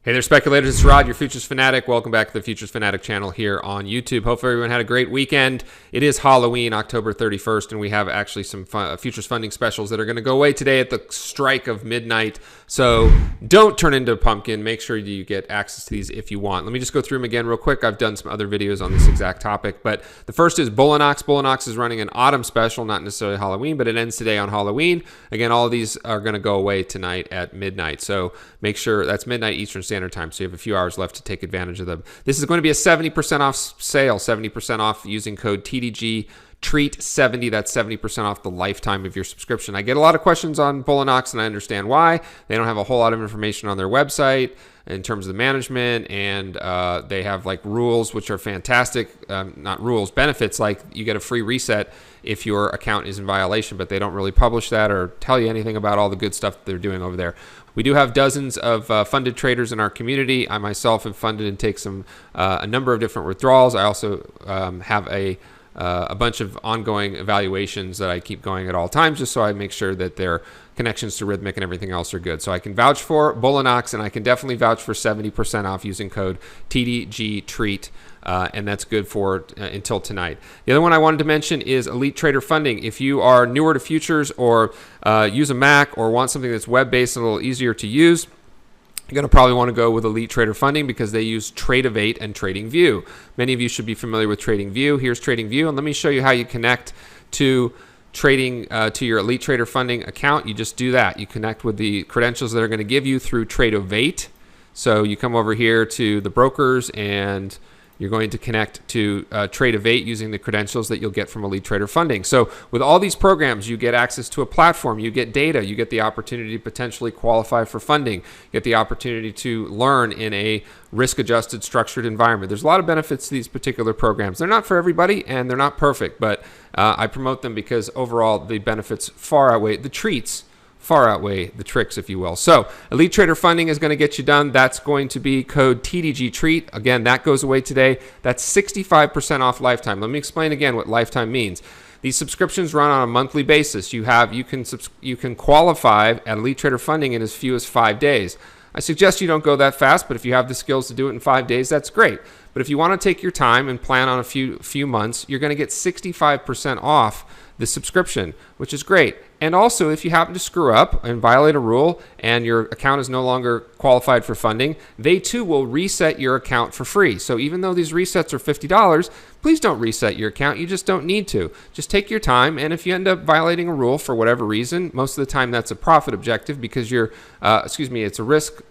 Hey there, speculators. It's Rod, your Futures Fanatic. Welcome back to the Futures Fanatic channel here on YouTube. Hopefully everyone had a great weekend. It is Halloween, October 31st, and we have actually some futures funding specials that are going to go away today at the strike of midnight. So don't turn into a pumpkin. Make sure you get access to these if you want. Let me just go through them again real quick. I've done some other videos on this exact topic, but the first is Bulenox. Bulenox is running an autumn special, not necessarily Halloween, but it ends today on Halloween. Again, all of these are going to go away tonight at midnight. So make sure that's midnight Eastern Standard Time, so you have a few hours left to take advantage of them. This is going to be a 70% off sale, 70% off using code TDGTREAT70. That's 70% off the lifetime of your subscription. I get a lot of questions on Bulenox, and I understand why. They don't have a whole lot of information on their website in terms of the management, and they have like rules, which are fantastic. Not rules, benefits, like you get a free reset if your account is in violation, but they don't really publish that or tell you anything about all the good stuff that they're doing over there. We do have dozens of funded traders in our community. I myself have funded and take a number of different withdrawals. I also have a bunch of ongoing evaluations that I keep going at all times, just so I make sure that their connections to Rhythmic and everything else are good. So I can vouch for Bulenox, and I can definitely vouch for 70% off using code TDGTREAT. And that's good for until tonight. The other one I wanted to mention is Elite Trader Funding. If you are newer to futures or use a Mac or want something that's web-based and a little easier to use, you're going to probably want to go with Elite Trader Funding because they use TradingView and TradingView. Many of you should be familiar with TradingView. Here's TradingView, and let me show you how you connect to trading to your Elite Trader Funding account. You just do that. You connect with the credentials that are going to give you through TradingView. So you come over here to the brokers, and you're going to connect to TradingView using the credentials that you'll get from Elite Trader Funding. So with all these programs, you get access to a platform, you get data, you get the opportunity to potentially qualify for funding, you get the opportunity to learn in a risk-adjusted, structured environment. There's a lot of benefits to these particular programs. They're not for everybody, and they're not perfect, but I promote them because overall the benefits far outweigh the treats. Far outweigh the tricks, if you will. So Elite Trader Funding is going to get you done. That's going to be code TDGTREAT. Again, that goes away today. That's 65% off lifetime. Let me explain again what lifetime means. These subscriptions run on a monthly basis. You can qualify at Elite Trader Funding in as few as 5 days. I suggest you don't go that fast, but if you have the skills to do it in 5 days, that's great. But if you want to take your time and plan on a few months, you're going to get 65% off the subscription, which is great. And also, if you happen to screw up and violate a rule and your account is no longer qualified for funding, they too will reset your account for free. So even though these resets are $50, please don't reset your account. You just don't need to. Just take your time, and if you end up violating a rule for whatever reason, most of the time that's a profit objective because it's a risk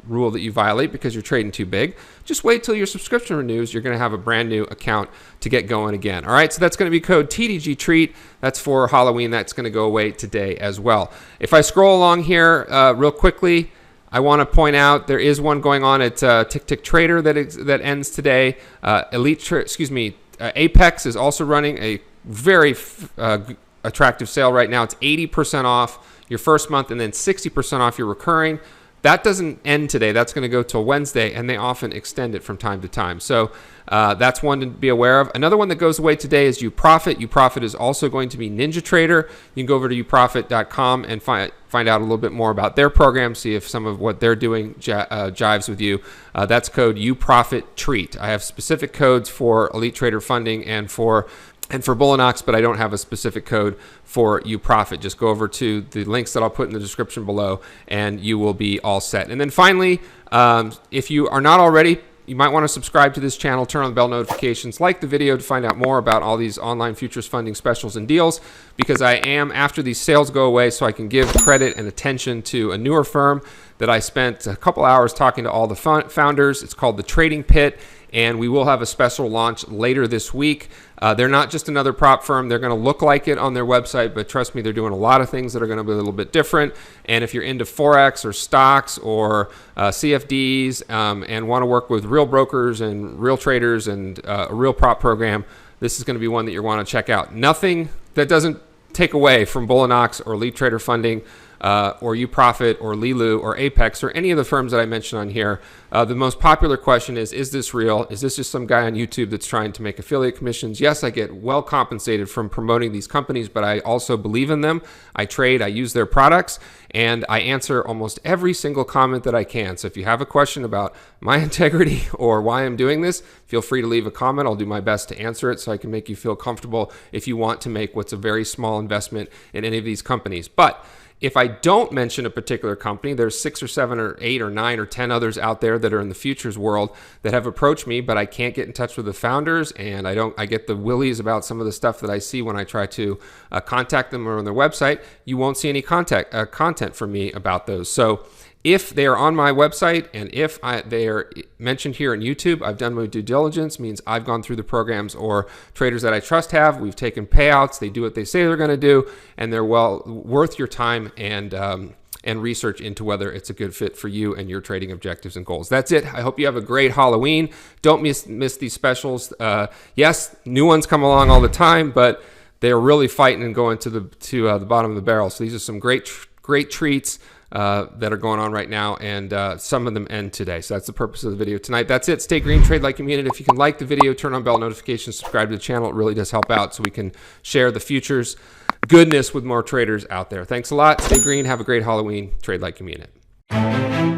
rule that you violate because you're trading too big. Just wait till your subscription renews. You're going to have a brand new account to get going again. All right, so that's going to be code TDGTREAT. That's for Halloween. That's going to go away today as well. If I scroll along here real quickly, I want to point out there is one going on at Tick Trader that ends today. Apex is also running a very attractive sale right now. It's 80% off your first month and then 60% off your recurring. That doesn't end today. That's going to go till Wednesday, and they often extend it from time to time. So that's one to be aware of. Another one that goes away today is UProfit. UProfit is also going to be Ninja Trader. You can go over to uprofit.com and find out a little bit more about their program, see if some of what they're doing jives with you. That's code UProfitTreat. I have specific codes for Elite Trader Funding and for Bulenox, but I don't have a specific code for UProfit. Just go over to the links that I'll put in the description below, and you will be all set. And then finally, if you are not already, you might want to subscribe to this channel, turn on the bell notifications, like the video to find out more about all these online futures funding specials and deals, because I am, after these sales go away, so I can give credit and attention to a newer firm that I spent a couple hours talking to all the founders. It's called The Trading Pit, and we will have a special launch later this week. They're not just another prop firm. They're going to look like it on their website, but trust me, they're doing a lot of things that are going to be a little bit different. And if you're into Forex or stocks or CFDs and want to work with real brokers and real traders and a real prop program, this is going to be one that you want to check out. Nothing that doesn't take away from Bulenox or Elite Trader Funding or UProfit or Lilu or Apex or any of the firms that I mentioned on here, the most popular question is this real? Is this just some guy on YouTube that's trying to make affiliate commissions? Yes, I get well compensated from promoting these companies, but I also believe in them. I trade, I use their products, and I answer almost every single comment that I can. So if you have a question about my integrity or why I'm doing this, feel free to leave a comment. I'll do my best to answer it so I can make you feel comfortable if you want to make what's a very small investment in any of these companies. But if I don't mention a particular company, there's 6 or 7 or 8 or 9 or 10 others out there that are in the futures world that have approached me, but I can't get in touch with the founders, and I get the willies about some of the stuff that I see when I try to contact them or on their website. You won't see any content from me about those. So if they are on my website and if they are mentioned here on YouTube, I've done my due diligence, means I've gone through the programs or traders that I trust have. We've taken payouts. They do what they say they're going to do, and they're well worth your time and research into whether it's a good fit for you and your trading objectives and goals. That's it. I hope you have a great Halloween. Don't miss these specials. Yes, new ones come along all the time, but they're really fighting and going to the bottom of the barrel. So these are some great treats that are going on right now, and some of them end today. So that's the purpose of the video tonight. That's it. Stay green, trade like you mean it. If you can like the video, turn on bell notifications, subscribe to the channel. It really does help out so we can share the futures goodness with more traders out there. Thanks a lot. Stay green. Have a great Halloween. Trade like you mean it.